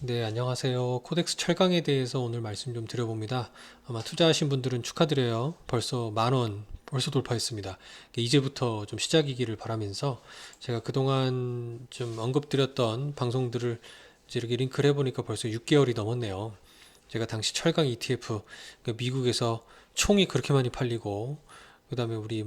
네, 안녕하세요. 코덱스 철강에 대해서 오늘 말씀 좀 드려봅니다. 아마 투자하신 분들은 축하드려요. 벌써 10,000원 벌써 돌파했습니다. 이제부터 좀 시작이기를 바라면서 제가 그동안 좀 언급드렸던 방송들을 이제 이렇게 링크를 해보니까 벌써 6개월이 넘었네요. 제가 당시 철강 ETF, 미국에서 총이 그렇게 많이 팔리고, 그 다음에 우리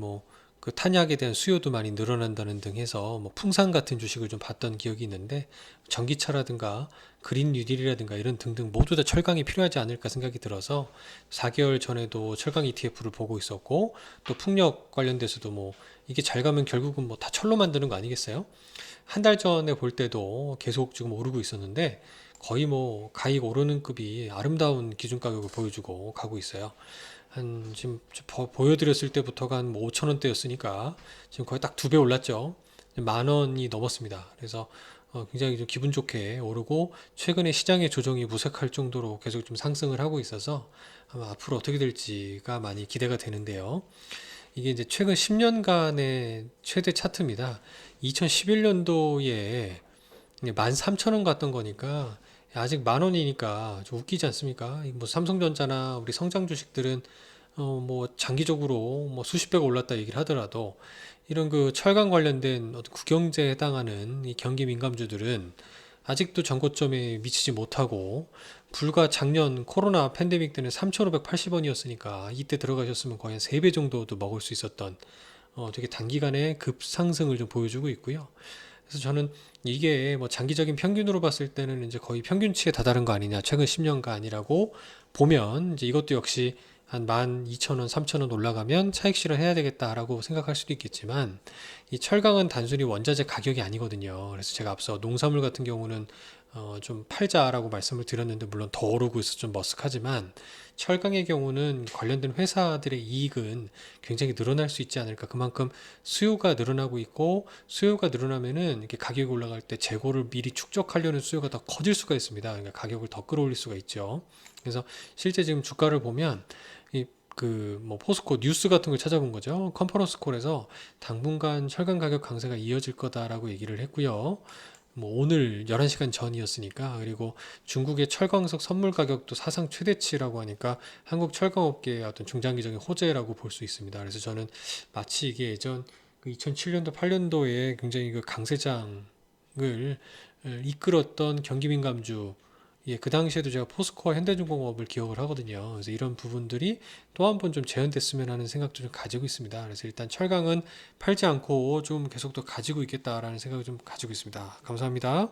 그 탄약에 대한 수요도 많이 늘어난다는 등 해서 풍산 같은 주식을 좀 봤던 기억이 있는데, 전기차라든가 그린 뉴딜이라든가 이런 등등 모두 다 철강이 필요하지 않을까 생각이 들어서 4개월 전에도 철강 ETF를 보고 있었고, 또 풍력 관련돼서도 이게 잘 가면 결국은 다 철로 만드는 거 아니겠어요? 한 달 전에 볼 때도 계속 지금 오르고 있었는데 거의 가익 오르는 급이 아름다운 기준 가격을 보여주고 가고 있어요. 한 지금 보여드렸을 때부터가 한 5천 원대였으니까 지금 거의 딱 2배 올랐죠. 10,000원이 넘었습니다. 그래서 굉장히 좀 기분 좋게 오르고 최근에 시장의 조정이 무색할 정도로 계속 좀 상승을 하고 있어서 아마 앞으로 어떻게 될지가 많이 기대가 되는데요. 이게 이제 최근 10년간의 최대 차트입니다. 2011년도에 13,000원 갔던 거니까 아직 10,000원이니까 좀 웃기지 않습니까? 삼성전자나 우리 성장 주식들은 장기적으로 수십 배가 올랐다 얘기를 하더라도 이런 그 철강 관련된 어떤 국경제에 해당하는 이 경기 민감주들은 아직도 전고점에 미치지 못하고 불과 작년 코로나 팬데믹 때는 3,580원이었으니까 이때 들어가셨으면 거의 한 3배 정도도 먹을 수 있었던 되게 단기간에 급상승을 좀 보여주고 있고요. 그래서 저는 이게 장기적인 평균으로 봤을 때는 이제 거의 평균치에 다다른 거 아니냐, 최근 10년간 아니라고 보면 이제 이것도 역시 한 12,000원, 3,000원 올라가면 차익 실현해야 되겠다라고 생각할 수도 있겠지만 이 철강은 단순히 원자재 가격이 아니거든요. 그래서 제가 앞서 농산물 같은 경우는 좀 팔자라고 말씀을 드렸는데 물론 더 오르고 있어 좀 머쓱하지만 철강의 경우는 관련된 회사들의 이익은 굉장히 늘어날 수 있지 않을까. 그만큼 수요가 늘어나고 있고 수요가 늘어나면은 이렇게 가격이 올라갈 때 재고를 미리 축적하려는 수요가 더 커질 수가 있습니다. 그러니까 가격을 더 끌어올릴 수가 있죠. 그래서 실제 지금 주가를 보면 이 포스코 뉴스 같은 걸 찾아본 거죠. 컨퍼런스 콜에서 당분간 철강 가격 강세가 이어질 거다라고 얘기를 했고요. 오늘 11시간 전이었으니까. 그리고 중국의 철광석 선물 가격도 사상 최대치라고 하니까 한국 철강업계의 어떤 중장기적인 호재라고 볼 수 있습니다. 그래서 저는 마치 이게 예전 그 2007년도 8년도에 굉장히 그 강세장을 이끌었던 경기민감주, 예, 그 당시에도 제가 포스코와 현대중공업을 기억을 하거든요. 그래서 이런 부분들이 또 한 번 좀 재현됐으면 하는 생각도 좀 가지고 있습니다. 그래서 일단 철강은 팔지 않고 좀 계속 더 가지고 있겠다라는 생각을 좀 가지고 있습니다. 감사합니다.